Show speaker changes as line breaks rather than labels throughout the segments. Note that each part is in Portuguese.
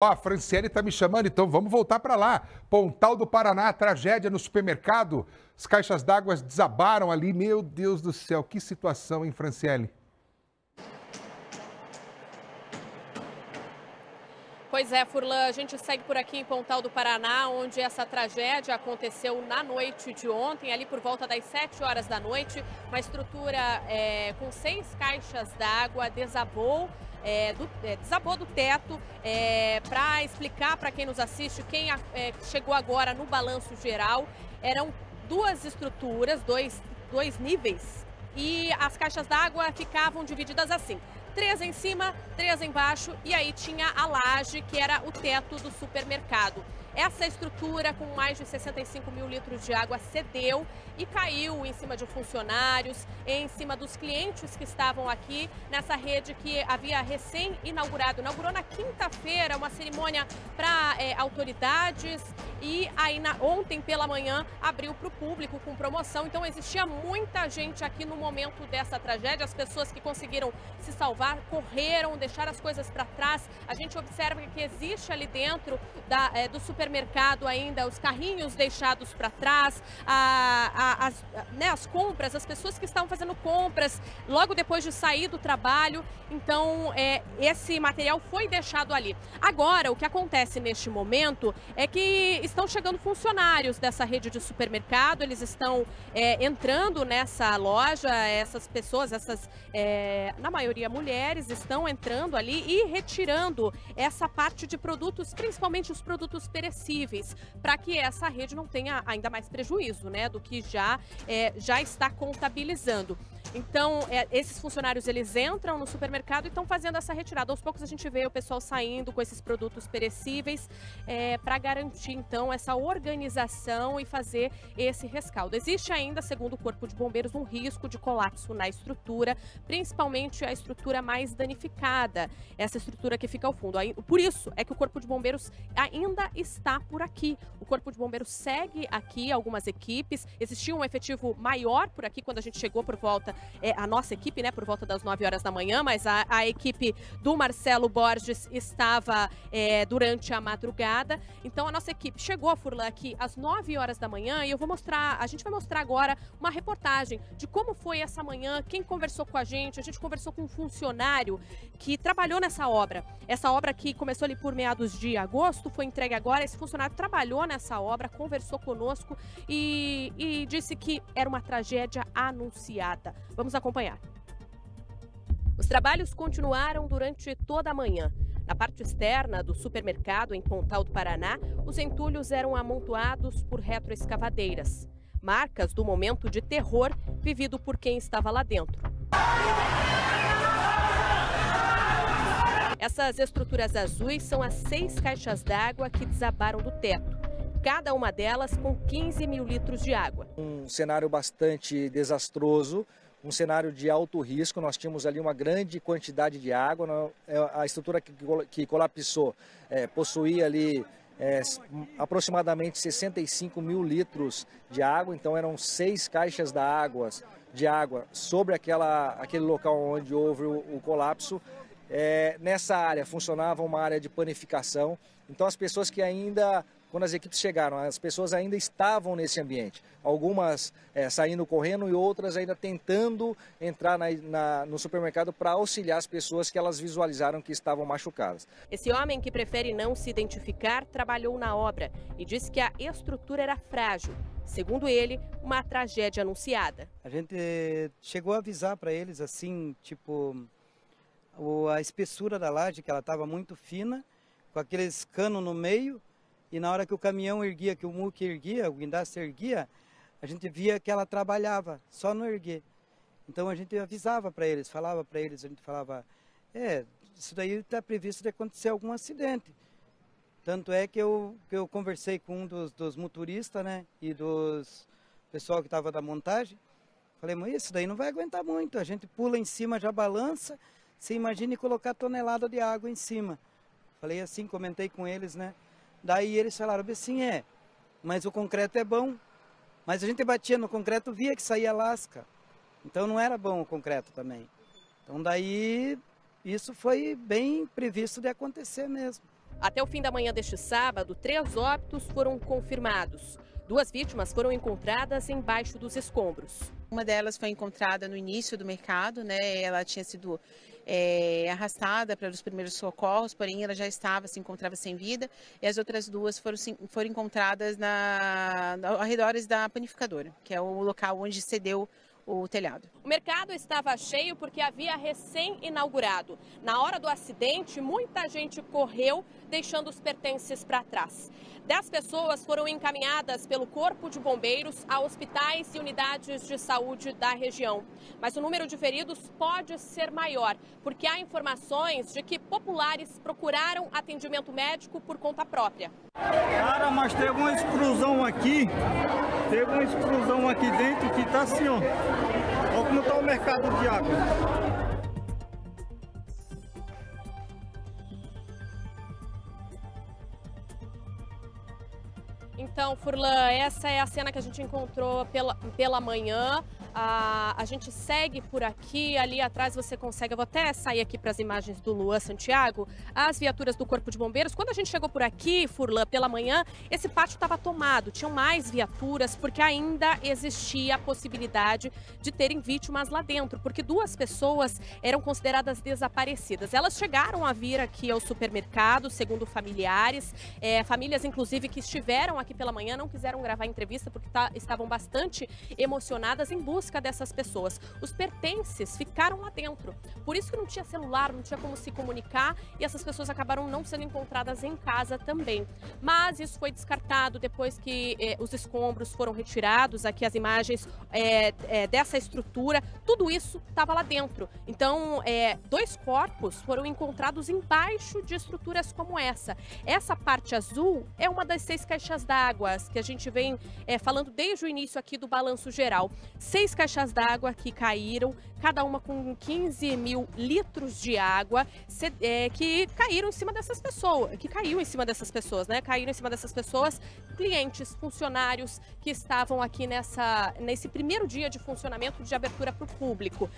Ó, a Franciele tá me chamando, então vamos voltar para lá. Pontal do Paraná, tragédia no supermercado. As caixas d'água desabaram ali. Meu Deus do céu, que situação, hein, Franciele?
Pois é, Furlan, a gente segue por aqui em Pontal do Paraná, onde essa tragédia aconteceu na noite de ontem, ali por volta das 7 horas da noite. Uma estrutura com 6 caixas d'água desabou. Desabou do teto. Para explicar para quem nos assiste, quem chegou agora no balanço geral, eram duas estruturas, dois níveis, e as caixas d'água ficavam divididas assim: 3 em cima, 3 embaixo, e aí tinha a laje, que era o teto do supermercado. Essa estrutura, com mais de 65 mil litros de água, cedeu e caiu em cima de funcionários, em cima dos clientes que estavam aqui nessa rede que havia recém-inaugurado. Inaugurou na quinta-feira uma cerimônia para autoridades e aí ontem pela manhã abriu para o público com promoção. Então existia muita gente aqui no momento dessa tragédia. As pessoas que conseguiram se salvar correram, deixaram as coisas para trás. A gente observa que existe ali dentro do supermercado ainda os carrinhos deixados para trás, as compras, as pessoas que estavam fazendo compras logo depois de sair do trabalho. Então esse material foi deixado ali. Agora, o que acontece neste momento é que estão chegando funcionários dessa rede de supermercado. Eles estão entrando nessa loja. Essas pessoas, na maioria mulheres, estão entrando ali e retirando essa parte de produtos, principalmente os produtos perecíveis, para que essa rede não tenha ainda mais prejuízo, né, do que já está contabilizando. Então, esses funcionários, eles entram no supermercado e estão fazendo essa retirada. Aos poucos a gente vê o pessoal saindo com esses produtos perecíveis para garantir, então, essa organização e fazer esse rescaldo. Existe ainda, segundo o Corpo de Bombeiros, um risco de colapso na estrutura, principalmente a estrutura mais danificada, essa estrutura que fica ao fundo. Por isso é que o Corpo de Bombeiros ainda está por aqui. O Corpo de Bombeiros segue aqui, algumas equipes. Existia um efetivo maior por aqui quando a gente chegou por volta, a nossa equipe, né, por volta das 9 horas da manhã, mas a equipe do Marcelo Borges estava durante a madrugada. Então a nossa equipe chegou, Furlan, aqui às 9 horas da manhã, e a gente vai mostrar agora uma reportagem de como foi essa manhã, quem conversou com a gente conversou com um funcionário que trabalhou nessa obra. Essa obra que começou ali por meados de agosto, foi entregue agora. Esse funcionário trabalhou nessa obra, conversou conosco e disse que era uma tragédia anunciada. Vamos acompanhar. Os trabalhos continuaram durante toda a manhã. Na parte externa do supermercado em Pontal do Paraná, os entulhos eram amontoados por retroescavadeiras. Marcas do momento de terror vivido por quem estava lá dentro. Essas estruturas azuis são as 6 caixas d'água que desabaram do teto. Cada uma delas com 15 mil litros de água.
Um cenário bastante desastroso, um cenário de alto risco. Nós tínhamos ali uma grande quantidade de água. A estrutura que colapsou possuía ali aproximadamente 65 mil litros de água. Então eram 6 caixas de água sobre aquele local onde houve o colapso. Nessa área funcionava uma área de panificação. Então as pessoas que ainda, quando as equipes chegaram, as pessoas ainda estavam nesse ambiente. Algumas saindo correndo e outras ainda tentando entrar no supermercado para auxiliar as pessoas que elas visualizaram que estavam machucadas.
Esse homem, que prefere não se identificar, trabalhou na obra e disse que a estrutura era frágil. Segundo ele, uma tragédia anunciada.
A gente chegou a avisar para eles assim, tipo, a espessura da laje, que ela estava muito fina, com aqueles canos no meio, e na hora que o caminhão erguia, que o muque erguia, o guindaste erguia, a gente via que ela trabalhava só no erguer. Então a gente avisava para eles, falava para eles, a gente falava, isso daí está previsto de acontecer algum acidente. Tanto é que eu conversei com um dos motoristas, né, e dos pessoal que estava da montagem. Falei, mas isso daí não vai aguentar muito, a gente pula em cima, já balança. Você imagine colocar tonelada de água em cima. Falei assim, comentei com eles, né? Daí eles falaram, assim, mas o concreto é bom. Mas a gente batia no concreto, via que saía lasca. Então não era bom o concreto também. Então daí, isso foi bem previsto de acontecer mesmo.
Até o fim da manhã deste sábado, 3 óbitos foram confirmados. 2 vítimas foram encontradas embaixo dos escombros.
Uma delas foi encontrada no início do mercado, né? Ela tinha sido arrastada para os primeiros socorros, porém ela já se encontrava sem vida. E as outras 2 foram encontradas ao redor da panificadora, que é o local onde cedeu o telhado.
O mercado estava cheio porque havia recém-inaugurado. Na hora do acidente, muita gente correu, deixando os pertences para trás. 10 pessoas foram encaminhadas pelo Corpo de Bombeiros a hospitais e unidades de saúde da região. Mas o número de feridos pode ser maior, porque há informações de que populares procuraram atendimento médico por conta própria.
Cara, mas teve uma explosão aqui dentro que tá assim, ó. Olha como tá o mercado de água.
Então, Furlan, essa é a cena que a gente encontrou pela manhã. A gente segue por aqui, ali atrás você consegue, eu vou até sair aqui para as imagens do Luan Santiago, as viaturas do Corpo de Bombeiros. Quando a gente chegou por aqui, Furlan, pela manhã, esse pátio estava tomado, tinham mais viaturas, porque ainda existia a possibilidade de terem vítimas lá dentro, porque 2 pessoas eram consideradas desaparecidas. Elas chegaram a vir aqui ao supermercado, segundo familiares, famílias inclusive que estiveram aqui pela manhã, não quiseram gravar entrevista porque estavam bastante emocionadas em busca dessas pessoas. Os pertences ficaram lá dentro. Por isso que não tinha celular, não tinha como se comunicar e essas pessoas acabaram não sendo encontradas em casa também. Mas isso foi descartado depois que os escombros foram retirados. Aqui as imagens dessa estrutura. Tudo isso estava lá dentro. Então, 2 corpos foram encontrados embaixo de estruturas como essa. Essa parte azul é uma das 6 caixas d'água que a gente vem falando desde o início aqui do Balanço Geral. 6 caixas d'água que caíram, cada uma com 15 mil litros de água, que caíram em cima dessas pessoas, Caíram em cima dessas pessoas, clientes, funcionários que estavam aqui nesse primeiro dia de funcionamento, de abertura para o público.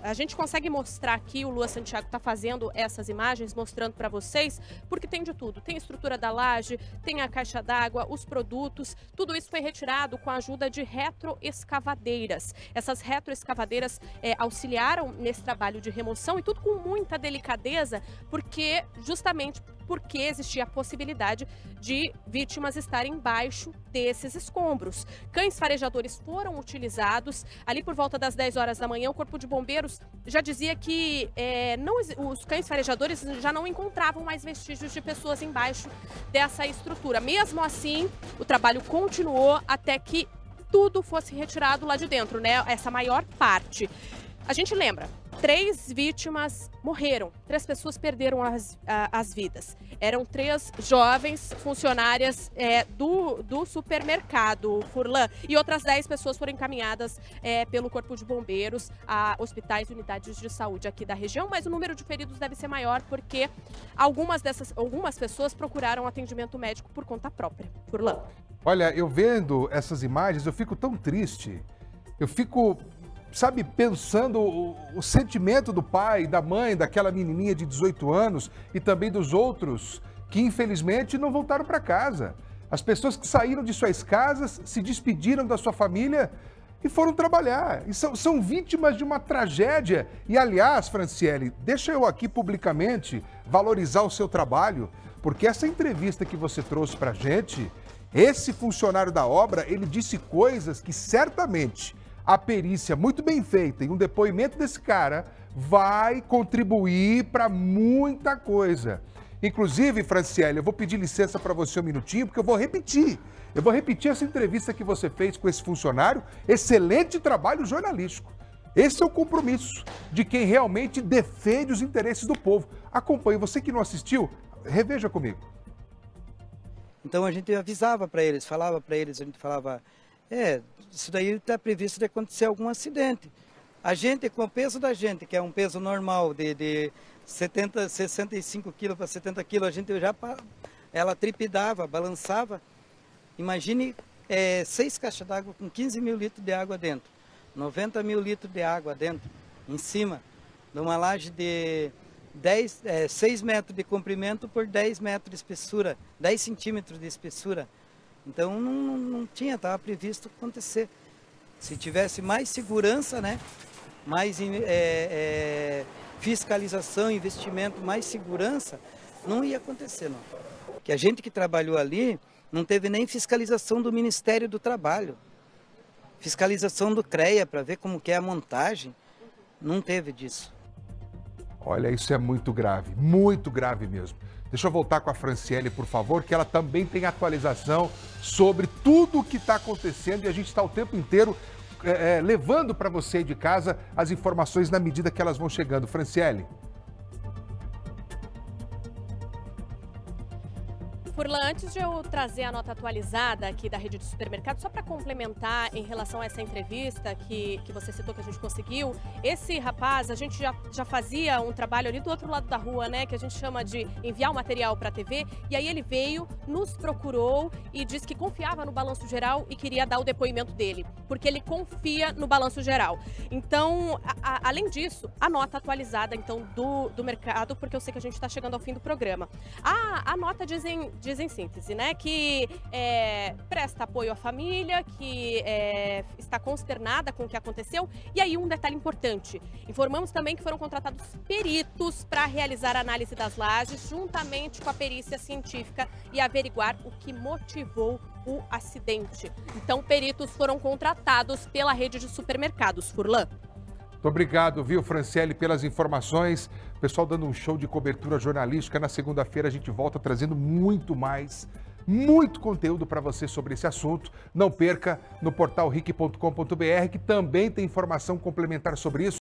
A gente consegue mostrar aqui, o Luan Santiago está fazendo essas imagens, mostrando para vocês, porque tem de tudo. Tem a estrutura da laje, tem a caixa d'água, os produtos, tudo isso foi retirado com a ajuda de retroescavadeiras. Essas retroescavadeiras auxiliaram nesse trabalho de remoção e tudo com muita delicadeza, justamente porque existia a possibilidade de vítimas estarem embaixo desses escombros. Cães farejadores foram utilizados. Ali por volta das 10 horas da manhã, o Corpo de Bombeiros já dizia que os cães farejadores já não encontravam mais vestígios de pessoas embaixo dessa estrutura. Mesmo assim, o trabalho continuou até que tudo fosse retirado lá de dentro, né? Essa maior parte. A gente lembra, 3 vítimas morreram, 3 pessoas perderam as vidas. Eram 3 jovens funcionárias do supermercado, Furlan, e outras 10 pessoas foram encaminhadas pelo Corpo de Bombeiros a hospitais e unidades de saúde aqui da região, mas o número de feridos deve ser maior porque algumas pessoas procuraram atendimento médico por conta própria. Furlan.
Olha, eu vendo essas imagens, eu fico tão triste, eu fico, sabe, pensando o sentimento do pai, da mãe, daquela menininha de 18 anos e também dos outros que infelizmente não voltaram para casa. As pessoas que saíram de suas casas, se despediram da sua família e foram trabalhar. E são vítimas de uma tragédia. E aliás, Franciele, deixa eu aqui publicamente valorizar o seu trabalho, porque essa entrevista que você trouxe para a gente, esse funcionário da obra, ele disse coisas que certamente a perícia muito bem feita e um depoimento desse cara vai contribuir para muita coisa. Inclusive, Franciele, eu vou pedir licença para você um minutinho, porque eu vou repetir essa entrevista que você fez com esse funcionário. Excelente trabalho jornalístico. Esse é o compromisso de quem realmente defende os interesses do povo. Acompanhe. Você que não assistiu, reveja comigo.
Então a gente avisava para eles, falava para eles, a gente falava, isso daí está previsto de acontecer algum acidente. A gente, com o peso da gente, que é um peso normal de 65 quilos para 70 quilos, a gente ela tripidava, balançava. Imagine 6 caixas d'água com 15 mil litros de água dentro, 90 mil litros de água dentro, em cima de uma laje de 6 metros de comprimento por 10 metros de espessura, 10 centímetros de espessura. Então não tinha, estava previsto acontecer. Se tivesse mais segurança, né, mais fiscalização, investimento, mais segurança, não ia acontecer, não. Que a gente que trabalhou ali não teve nem fiscalização do Ministério do Trabalho, fiscalização do CREA para ver como que é a montagem, não teve disso.
Olha, isso é muito grave mesmo. Deixa eu voltar com a Franciele, por favor, que ela também tem atualização sobre tudo o que está acontecendo e a gente está o tempo inteiro levando para você aí de casa as informações na medida que elas vão chegando. Franciele.
Furlan, antes de eu trazer a nota atualizada aqui da rede de supermercado, só para complementar em relação a essa entrevista que você citou que a gente conseguiu, esse rapaz, a gente já fazia um trabalho ali do outro lado da rua, né, que a gente chama de enviar o material para a TV, e aí ele veio, nos procurou e disse que confiava no Balanço Geral e queria dar o depoimento dele, porque ele confia no Balanço Geral. Então, além disso, a nota atualizada então do mercado, porque eu sei que a gente está chegando ao fim do programa. A nota diz em síntese, né, que presta apoio à família, que está consternada com o que aconteceu. E aí um detalhe importante, informamos também que foram contratados peritos para realizar a análise das lajes, juntamente com a perícia científica e averiguar o que motivou o acidente. Então, peritos foram contratados pela rede de supermercados. Furlan.
Muito obrigado, viu, Franciele, pelas informações. Pessoal dando um show de cobertura jornalística. Na segunda-feira a gente volta trazendo muito conteúdo para você sobre esse assunto. Não perca no portal ric.com.br, que também tem informação complementar sobre isso.